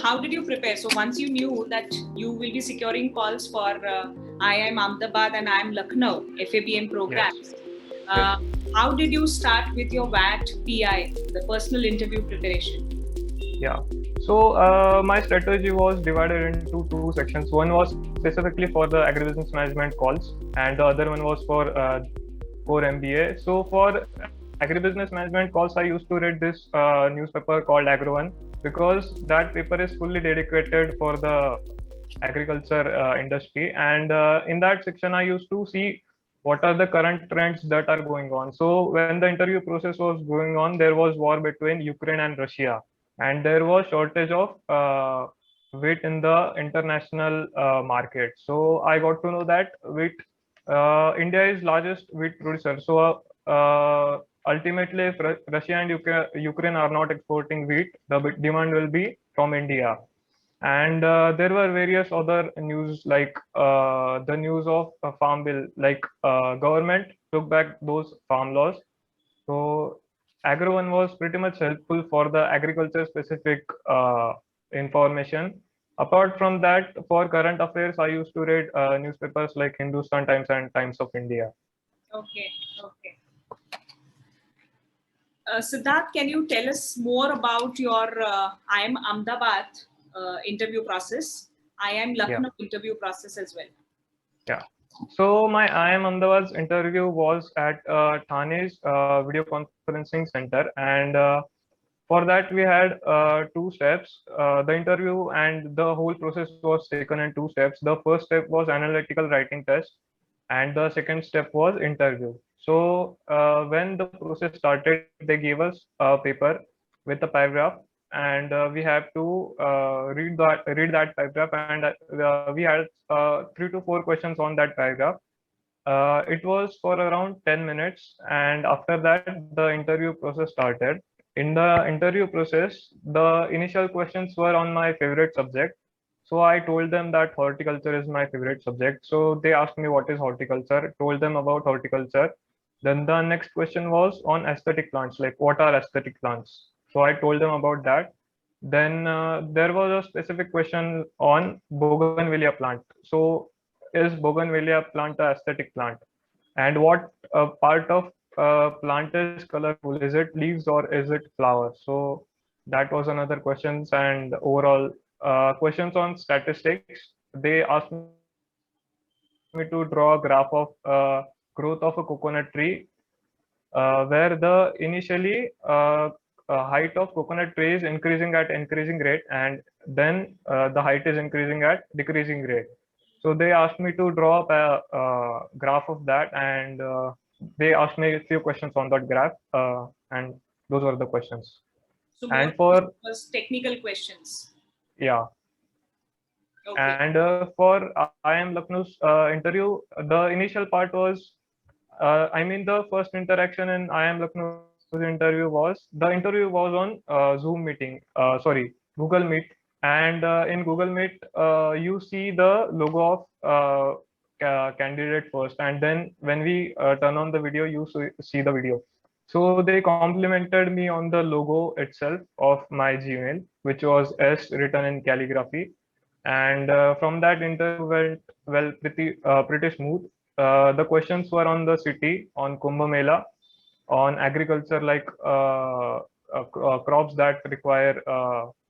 how did you prepare? So once you knew that you will be securing calls for IIM Ahmedabad and IIM Lucknow FABM programs, Yes. how did you start with your WAT PI, the personal interview preparation? Yeah. So my strategy was divided into two sections. One was specifically for the agribusiness management calls, and the other one was for core MBA. So for agribusiness management calls, I used to read this newspaper called Agri, because that paper is fully dedicated for the agriculture industry. And in that section, I used to see what are the current trends that are going on. So when the interview process was going on, there was war between Ukraine and Russia, and there was shortage of wheat in the international market. So I got to know that wheat, India is largest wheat producer. So ultimately, if Russia and Ukraine are not exporting wheat, the demand will be from India. And there were various other news, like the news of a farm bill, like government took back those farm laws. So Agri was pretty much helpful for the agriculture specific information. Apart from that, for current affairs, I used to read newspapers like Hindustan Times and Times of India. Okay, okay. Siddharth, can you tell us more about your IIM Ahmedabad interview process, IIM Yeah. Lucknow interview process as well? Yeah. So my IIM Ahmedabad's interview was at Thane's video conferencing center, and for that we had two steps. The interview and the whole process was taken in two steps. The first step was analytical writing test, and the second step was interview. So when the process started, they gave us a paper with a paragraph, and we have to read that paragraph, and we had 3 to 4 questions on that paragraph. It was for around 10 minutes, and after that, the interview process started. In the interview process, the initial questions were on my favorite subject. So I told them that horticulture is my favorite subject. So they asked me what is horticulture, told them about horticulture. Then the next question was on aesthetic plants, like what are aesthetic plants? So I told them about that. Then there was a specific question on bougainvillea plant. So is bougainvillea plant a aesthetic plant? And what part of plant is colorful? Is it leaves or is it flowers? So that was another questions. And overall questions on statistics. They asked me to draw a graph of growth of a coconut tree, where the initially height of coconut tree is increasing at increasing rate, and then the height is increasing at decreasing rate. So they asked me to draw up a graph of that, and they asked me a few questions on that graph, and those were the questions. So more And for was technical questions. yeah, Okay. and for IIM Lucknow's interview, the initial part was, I mean, the first interaction in IIM Lucknow's interview was on Zoom meeting, sorry, Google Meet. And in Google Meet, you see the logo of candidate first, and then when we turn on the video, you see the video. So they complimented me on the logo itself of my Gmail, which was S written in calligraphy. And from that interview went well, pretty smooth. The questions were on the city, on Kumbh Mela, on agriculture, like crops that require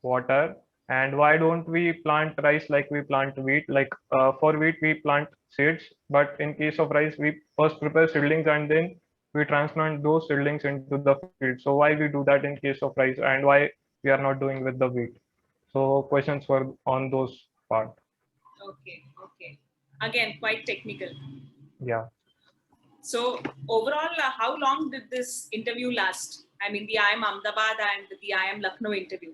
water, and why don't we plant rice like we plant wheat. Like for wheat we plant seeds, but in case of rice we first prepare seedlings and then we transplant those seedlings into the field. So why we do that in case of rice, and why we are not doing with the wheat. So questions were on those part. Okay. Okay. Again, quite technical. Yeah. So overall, how long did this interview last? I mean, the IIM Ahmedabad and the IIM Lucknow interview.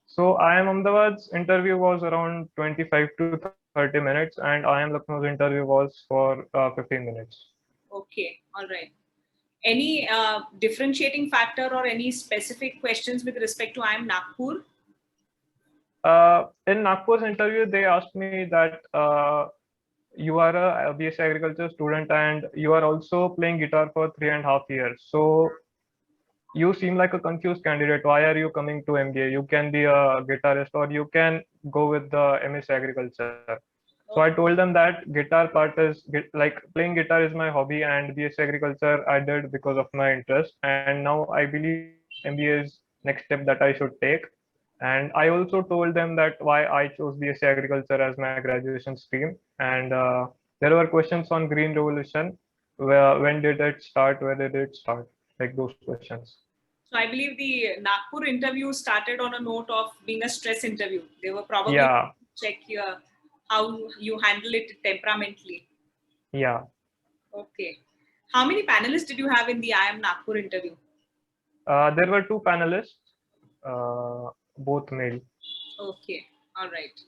So IIM Ahmedabad's interview was around 25 to 30 minutes, and IIM Lucknow's interview was for 15 minutes. Okay. All right. Any differentiating factor or any specific questions with respect to IIM Nagpur? In Nagpur's interview, they asked me that you are a BSc Agriculture student and you are also playing guitar for 3.5 years. So you seem like a confused candidate. Why are you coming to MBA? You can be a guitarist, or you can go with the MS Agriculture. So I told them that guitar part is like playing guitar is my hobby, and BSc Agriculture I did because of my interest. And now I believe MBA is next step that I should take. And I also told them that why I chose BSc Agriculture as my graduation stream. And there were questions on Green Revolution. When did it start? Where did it start? Like those questions. So I believe the Nagpur interview started on a note of being a stress interview. They were probably Yeah, check your how you handle it temperamentally. yeah. Okay. How many panelists did you have in the IIM Nagpur interview? There were two panelists, both male. Okay. All right.